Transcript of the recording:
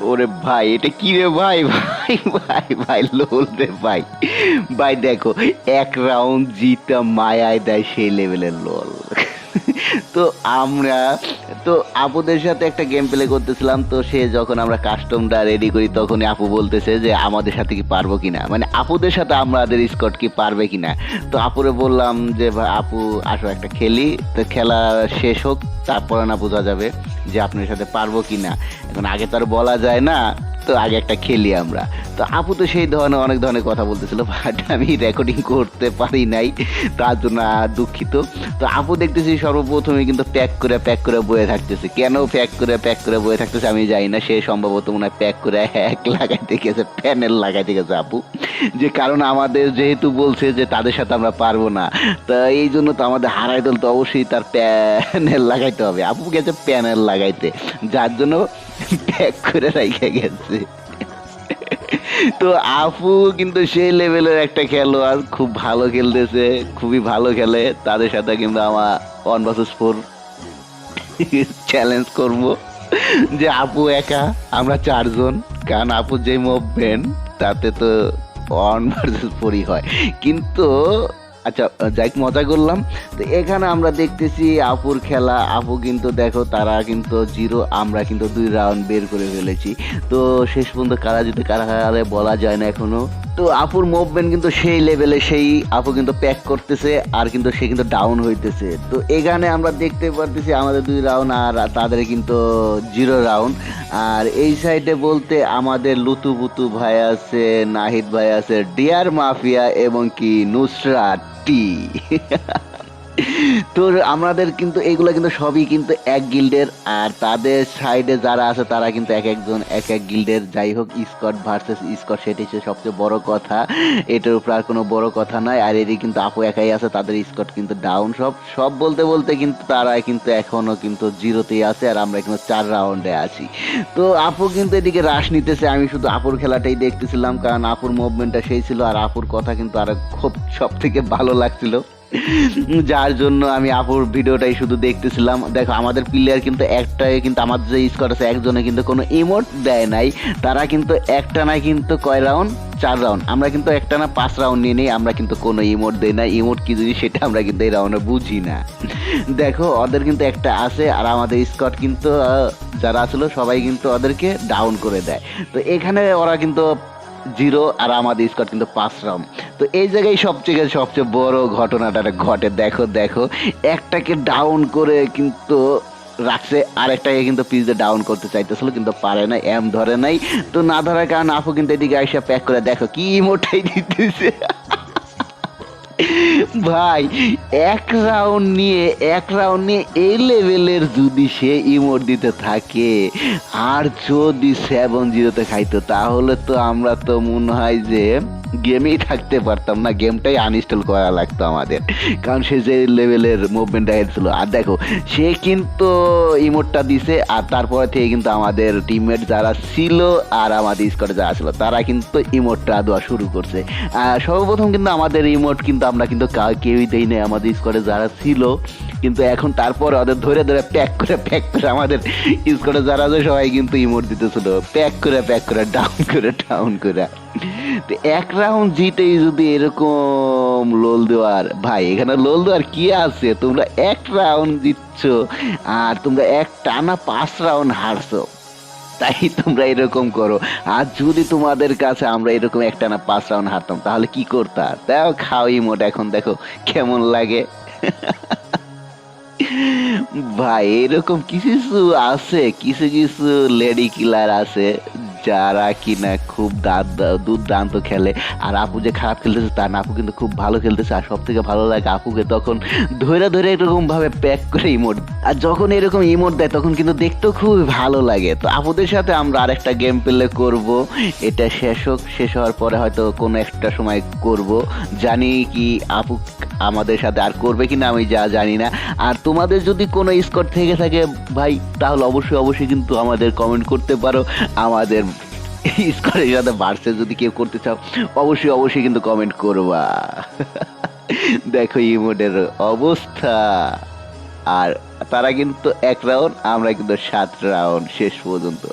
ওরে ভাই, এটা কি রে ভাই? ভাই ভাই ভাই লোল রে ভাই। ভাই দেখো, এক রাউন্ড জিতা মায়ায় দেয় সেই লেভেলের লোল। তো আমরা তো আপুদের সাথে একটা গেম প্লে করতেছিলাম, তো সে যখন আমরা কাস্টমটা রেডি করি তখনই আপু বলতেছে যে আমাদের সাথে কি পারবো কিনা, মানে আপুদের সাথে আমাদের স্কট কি পারবে কিনা। তো আপুরে বললাম যে আপু আসো একটা খেলি, তো খেলা শেষ হোক তারপরে না বোঝা যাবে যে আপনার সাথে পারবো কিনা। এখন আগে তো আর বলা যায় না, তো আগে একটা খেলি আমরা। তো আপু তো সেই ধরনের অনেক ধরনের কথা বলতেছিল, বাট আমি রেকর্ডিং করতে পারি নাই, তার জন্য দুঃখিত। তো আপু দেখতেছি সর্বপ্রথমে কিন্তু প্যাক করে বয়ে থাকতেছে। কেন প্যাক করে বয়ে থাকতেছে আমি জানি না, সে সম্ভবত মনে হয় প্যাক করে হ্যাক লাগাইতে গেছে, প্যানেল লাগাইতে গেছে আপু। যে কারণ আমাদের যেহেতু বলছে যে তাদের সাথে আমরা পারবো না, তো এই জন্য তো আমাদের হারাই দল তো অবশ্যই তার প্যানেল লাগাইতে হবে। আপু গেছে প্যানেল লাগাইতে, যার জন্য প্যাক করে রাইখা গেছে। তো আপু কিন্তু সেই লেভেলের একটা খেলোয়াড়, খুব ভালো খেলতেছে, খুবই ভালো খেলে। তাদের সাথে কিন্তু আমার 1 vs 4 চ্যালেঞ্জ করব, যে আপু একা আমরা 4 জন। কারণ আপু যে মুভমেন্ট তাতে তো 1 vs 4ই হয়। কিন্তু আচ্ছা, যাই হোক, মজা করলাম। তো এখানে আমরা দেখতেছি আপুর খেলা। আপু কিন্তু দেখো, তারা কিন্তু 0, আমরা কিন্তু 2 রাউন্ড বের করে ফেলেছি। তো শেষ পর্যন্ত কারা জিতে কারা হারে বলা যায় না এখনো। তো আপুর মুভমেন্ট কিন্তু সেই লেভেলে, সেই আপু কিন্তু প্যাক করতেছে আর কিন্তু সে কিন্তু ডাউন হইতেছে। তো এখানে আমরা দেখতে পারতেছি আমাদের 2 রাউন্ড আর তাদের কিন্তু 0 রাউন্ড। আর এই সাইডে বলতে আমাদের লুতুপুতু ভাই আছে, নাহিদ ভাই আছে, ডিয়ার মাফিয়া এবং কি নুসরাত টি। তো আমাদের কিন্তু এগুলো কিন্তু সবই কিন্তু এক গিল্ডের, আর তাদের সাইডে যারা আছে তারা কিন্তু এক একজন এক এক গিল্ডের। যাই হোক, স্কট ভার্সেস স্কট, সেটি হচ্ছে সবচেয়ে বড় কথা। এটার উপর আর কোনো বড় কথা নাই। আর এদিকে কিন্তু আপু একাই আছে, তাদের স্কট কিন্তু ডাউন। সব সব বলতে বলতে কিন্তু তারা কিন্তু এখনো কিন্তু 0তেই আছে, আর আমরা কিন্তু 4 রাউন্ডে আছি। তো আপু কিন্তু এদিকে রাশ নিতেছে, আমি শুধু আপুর খেলাটাই দেখতেছিলাম, কারণ আপুর মুভমেন্টটা সেই ছিল, আর আপুর কথা কিন্তু আর খুব সব থেকে ভালো লাগছিল, যার জন্য আমি আপুর ভিডিওটাই শুধু দেখতেছিলাম। দেখো, আমাদের প্লেয়ার কিন্তু একটাই, কিন্তু আমাদের যে স্কোয়াড আছে একজনে কিন্তু কোনো ইমোট দেয় নাই। তারা কিন্তু একটানা কিন্তু কয় রাউন্ড, 4 রাউন্ড। আমরা কিন্তু একটানা 5 রাউন্ড নিয়ে নিই, আমরা কিন্তু কোনো ইমোট দেই না। ইমোট কি জিনিস সেটা আমরা কিন্তু এই রাউন্ডে বুঝি না। দেখো, ওদের কিন্তু একটা আছে, আর আমাদের স্কোয়াড কিন্তু যারা আসলে সবাই কিন্তু ওদেরকে ডাউন করে দেয়। তো এখানে ওরা কিন্তু 0 আর আমাদের স্কোয়াড কিন্তু 5 রাউন্ড। তো এই জায়গায় সবচেয়ে বড় ঘটনাটা ঘটে। দেখো দেখো, একটাকে ডাউন করে কিন্তু রাখছে, আরেকটাকে কিন্তু পিজে ডাউন করতে চাইতেছিল, কিন্তু পারে না, এম ধরে নাই। তো না ধরার কারণে আপু কিন্তু এদিকে আইসা প্যাক করে, দেখো কি মোটাই দিতেছে। ভাই, এক রাউন্ড নিয়ে এই লেভেলের যদি সে ইমোট দিতে থাকে, আর যদি 7-0-তে খাইতো, তাহলে তো আমরা তো মনে হয় যে গেমেই থাকতে পারতাম না, গেমটাই আনইনস্টল করা লাগতো আমাদের। কারণ সে যে লেভেলের মুভমেন্ট দেখাচ্ছিল। আর দেখো, সে কিন্তু ইমোটটা দিছে, আর তারপরে থেকে কিন্তু আমাদের টিমমেট যারা ছিল আর আমাদের স্কোয়াডে যারা ছিল তারা কিন্তু ইমোটটা দেওয়া শুরু করছে। সর্বপ্রথম কিন্তু আমাদের ইমোট কিন্তু আমরা কিন্তু কেউই দেই নাই আমাদের স্কোয়াডে যারা ছিল। কিন্তু এখন তারপরে ওদের ধরে ধরে প্যাক করে আমাদের স্কোয়াডে যারা আছে সবাই কিন্তু ইমোট দিতেছিল, প্যাক করে ডাউন করে। তো 1 রাউন্ড জিতেই যদি এরকম লোল দেওয়ার, ভাই এখানে লোল দেওয়ার কি আছে? তোমরা 1 রাউন্ড জিতছ, আর তোমরা এক টানা 5 রাউন্ড হারছো, তাই তোমরা এরকম করো। আর যদি তোমাদের কাছে আমরা এরকম একটানা 5 রাউন্ড হারতাম, তাহলে কি করতা? তাও খাও ইমোট, এখন দেখো কেমন লাগে। ভাই, এরকম কিছু কিছু আছে, কিছু কিছু লেডি কিলার আছে যারা কিনা খুব দুর্দান্ত খেলে। আর আপু যে খারাপ খেলতেছে তা না, আপু কিন্তু খুব ভালো খেলতেছে। আর সব থেকে ভালো লাগে আপুকে তখন ধরে ধরে এরকম ভাবে প্যাক করে ইমোট, আর যখন এরকম ইমোট দেয় তখন কিন্তু দেখতেও খুব ভালো লাগে। তো আপুদের সাথে আমরা আরেকটা গেম প্লে করব, এটা শেষ হোক, শেষ হওয়ার পরে হয়তো কোনো একটা সময় করব। জানি কি আপু আমাদের সাথে আর করবে কিনা আমি জানি না। আর তোমাদের যদি কোনো স্কোর থেকে থাকে ভাই, তাহলে অবশ্যই কিন্তু আমাদের কমেন্ট করতে পারো। আমাদের স্কোরের সাথে বাড়ছে যদি কেউ করতে চাও, অবশ্যই কিন্তু কমেন্ট করবা। দেখো ইমোটের অবস্থা। আর তারা কিন্তু 1 রাউন্ড, আমরা কিন্তু 7 রাউন্ড শেষ পর্যন্ত।